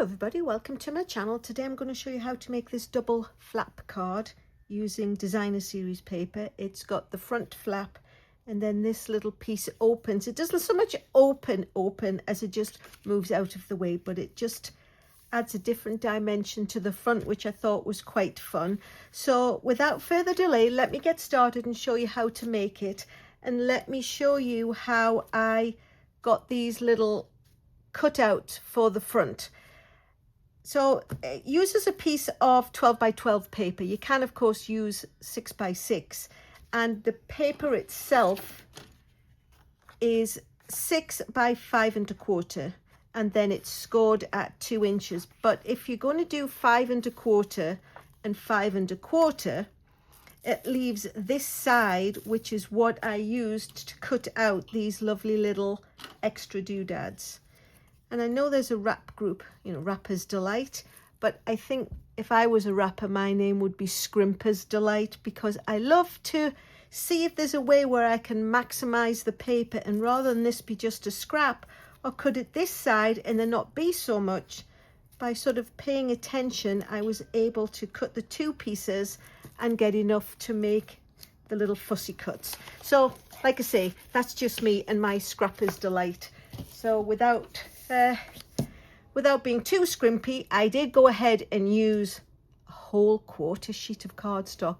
Hello everybody, welcome to my channel. Today I'm going to show you how to make this double flap card using designer series paper. It's got the front flap and then this little piece opens. It doesn't so much open as it just moves out of the way, but it just adds a different dimension to the front, which I thought was quite fun. So without further delay, let me get started and show you how to make it, and let me show you how I got these little cutout for the front. So it uses a piece of 12 by 12 paper. You can of course use 6 by 6, and the paper itself is 6 by 5 1/4, and then it's scored at 2 inches. But if you're going to do 5 1/4 and 5 1/4, it leaves this side, which is what I used to cut out these lovely little extra doodads. And I know there's a wrap group, Rapper's Delight, but I think if I was a rapper, my name would be Scrimper's Delight, because I love to see if there's a way where I can maximize the paper, and rather than this be just a scrap, or cut it this side and then not be so much. By sort of paying attention, I was able to cut the two pieces and get enough to make the little fussy cuts. So like I say, that's just me and my Scrapper's Delight. So without being too scrimpy, I did go ahead and use a whole quarter sheet of cardstock.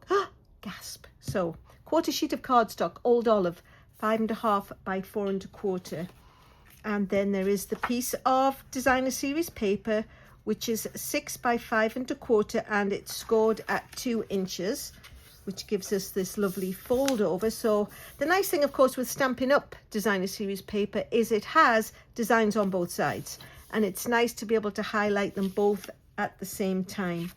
Gasp. So quarter sheet of cardstock, old olive, 5 1/2 by 4 1/4. And then there is the piece of designer series paper, which is 6 by 5 1/4, and it's scored at 2 inches, which gives us this lovely fold over. So the nice thing, of course, with Stampin' Up! Designer series paper is it has designs on both sides, and it's nice to be able to highlight them both at the same time.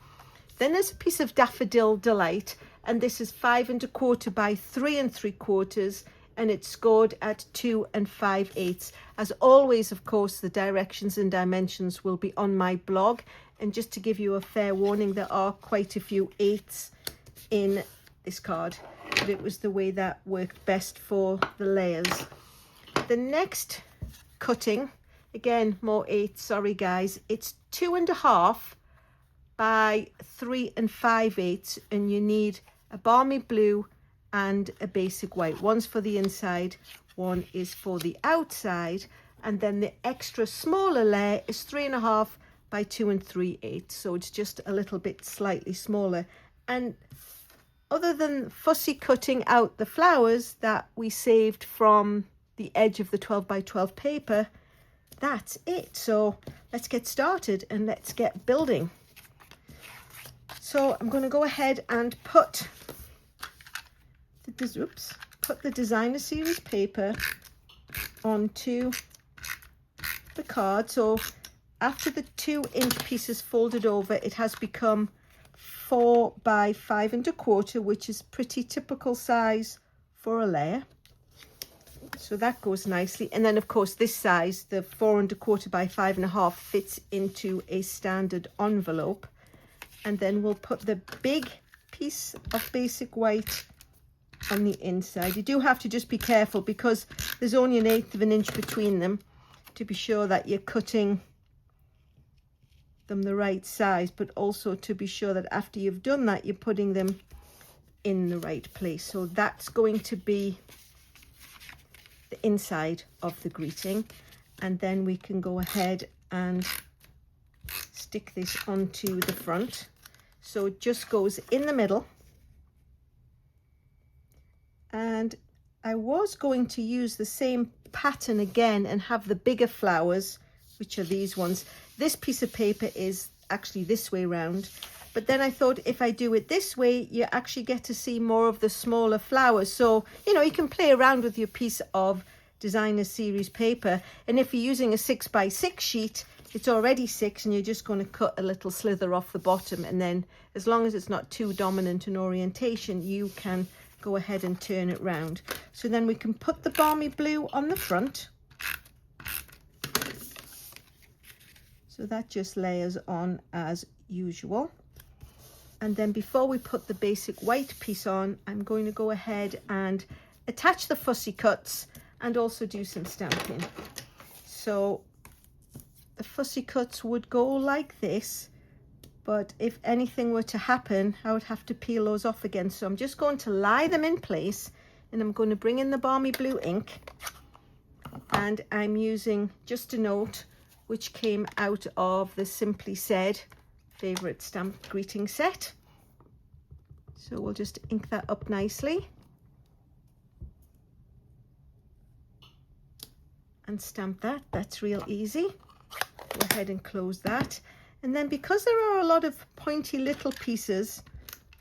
Then there's a piece of Daffodil Delight, and this is 5 1/4 by 3 3/4, and it's scored at 2 5/8. As always, of course, the directions and dimensions will be on my blog. And just to give you a fair warning, there are quite a few 8s in this card, but it was the way that worked best for the layers. The next cutting, again, more 8s, sorry guys, it's 2 1/2 by 3 5/8, and you need a balmy blue and a basic white. One's for the inside, one is for the outside, and then the extra smaller layer is 3 1/2 by 2 3/8, so it's just a little bit slightly smaller. And other than fussy cutting out the flowers that we saved from the edge of the 12 by 12 paper, that's it. So let's get started and let's get building. So I'm going to go ahead and put the designer series paper onto the card. So after the 2 inch piece is folded over, it has become 4 by 5 1/4, which is pretty typical size for a layer. So that goes nicely. And then of course this size, the 4 1/4 by 5 1/2, fits into a standard envelope. And then we'll put the big piece of basic white on the inside. You do have to just be careful because there's only 1/8 of an inch between them, to be sure that you're cutting them the right size, but also to be sure that after you've done that, you're putting them in the right place. So that's going to be the inside of the greeting, and then we can go ahead and stick this onto the front. So it just goes in the middle, and I was going to use the same pattern again and have the bigger flowers, which are these ones. This piece of paper is actually this way round, but then I thought if I do it this way, you actually get to see more of the smaller flowers. So, you can play around with your piece of designer series paper, and if you're using a 6 by 6 sheet, it's already 6, and you're just going to cut a little slither off the bottom, and then as long as it's not too dominant in orientation, you can go ahead and turn it round. So then we can put the balmy blue on the front. So that just layers on as usual. And then before we put the basic white piece on, I'm going to go ahead and attach the fussy cuts and also do some stamping. So the fussy cuts would go like this, but if anything were to happen, I would have to peel those off again. So I'm just going to lie them in place, and I'm going to bring in the Balmy Blue ink, and I'm using Just a Note, which came out of the Simply Said favourite stamp greeting set. So we'll just ink that up nicely and stamp that. That's real easy. Go ahead and close that. And then, because there are a lot of pointy little pieces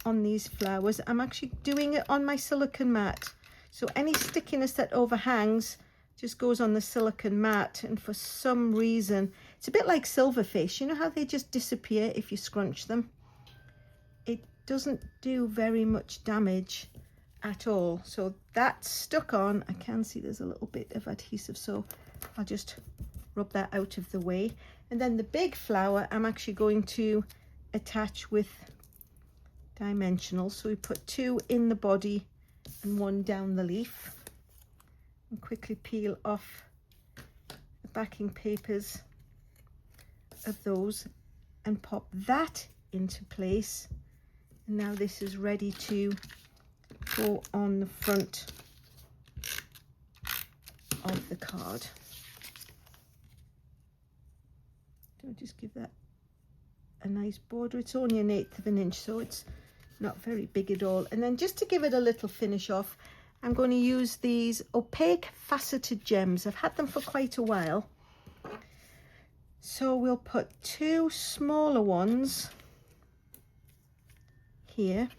on these flowers, I'm actually doing it on my silicone mat. So any stickiness that overhangs just goes on the silicone mat, and for some reason, it's a bit like silverfish. You know how they just disappear if you scrunch them? It doesn't do very much damage at all. So that's stuck on. I can see there's a little bit of adhesive, so I'll just rub that out of the way. And then the big flower I'm actually going to attach with dimensionals. So we put 2 in the body and 1 down the leaf. And quickly peel off the backing papers of those and pop that into place. And now this is ready to go on the front of the card. So just give that a nice border. It's only 1/8 of an inch, so it's not very big at all. And then, just to give it a little finish off, I'm going to use these opaque faceted gems. I've had them for quite a while. So we'll put 2 smaller ones here,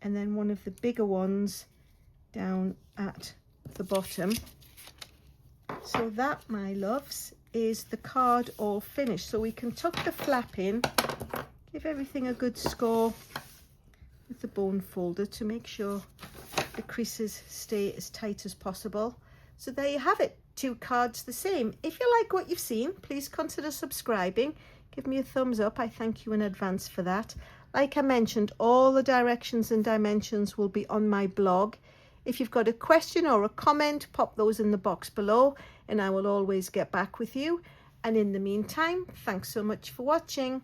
and then one of the bigger ones down at the bottom. So that, my loves, is the card all finished. So we can tuck the flap in, give everything a good score with the bone folder to make sure the creases stay as tight as possible. So there you have it, 2 cards the same. If you like what you've seen, please consider subscribing. Give me a thumbs up. I thank you in advance for that. Like I mentioned, all the directions and dimensions will be on my blog. If you've got a question or a comment, pop those in the box below and I will always get back with you. And in the meantime, thanks so much for watching.